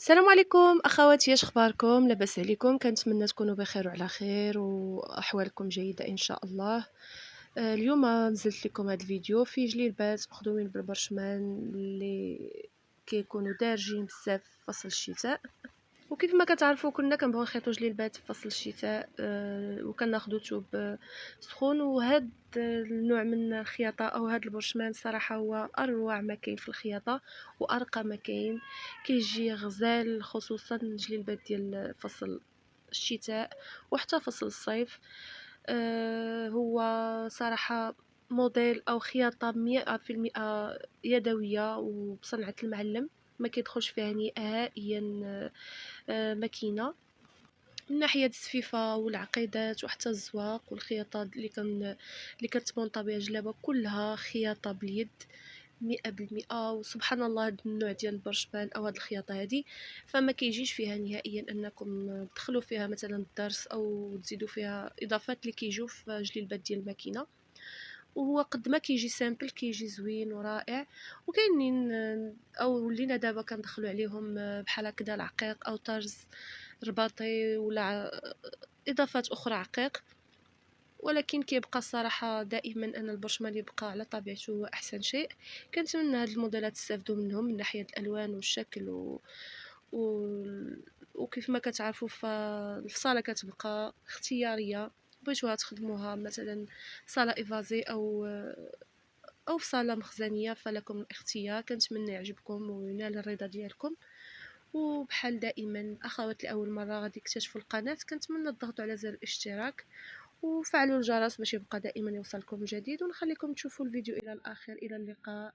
السلام عليكم اخواتي، اش اخباركم؟ لاباس عليكم؟ كنتمنى تكونوا بخير وعلى خير واحوالكم جيده ان شاء الله. اليوم نزلت لكم هذا الفيديو فيه جليلبات مخدومين بالبرشمان اللي كيكونوا دارجين بزاف في فصل الشتاء. وكيف ما كتعرفوا كنا كنبغيو نخيطوا جليلبات في فصل الشتاء، وكناخذوا ثوب سخون. وهذا النوع من الخياطه او هذا البرشمان صراحه هو اروع ما كاين في الخياطه وارقى ما كاين. كيجي غزال خصوصا الجليلبات ديال فصل الشتاء وحتى فصل الصيف. هو صراحه موديل او خياطه 100% يدويه وبصنعه المعلم، ما كيدخلش فيها نهائيا ماكينه. من ناحيه السفيفه والعقيدات وحتى الزواق والخياطه اللي كتمونطا بها جلابه كلها خياطه باليد 100%. وسبحان الله هاد النوع ديال البرشمان او هاد الخياطه هادي فما كيجيش فيها نهائيا انكم تدخلوا فيها مثلا الدرس او تزيدوا فيها اضافات اللي كيجيو في جليلبات ديال الماكينه. وهو قد ما كيجي سامبل كيجي زوين ورائع. وكاينين او ولينا دابا كندخلوا عليهم بحال هكذا العقيق او طرز رباطي ولا اضافات اخرى عقيق. ولكن كيبقى الصراحه دائما ان البرشمان يبقى على طبيعته هو احسن شيء. كنتمنى هاد الموديلات تستافدوا منهم من ناحيه الالوان والشكل و... وكيف ما كتعرفوا فالصاله كتبقى اختياريه. بغيتوها تخدموها مثلا صاله ايفازي او في صاله مخزنيه فلكم الاختيار. كنتمنى يعجبكم وينال الرضا ديالكم. وبحال دائما اخوات لاول مره غادي يكتشفوا القناه كنتمنى تضغطوا على زر الاشتراك وفعلوا الجرس باش يبقى دائما يوصلكم جديد. ونخليكم تشوفوا الفيديو الى الاخر. الى اللقاء.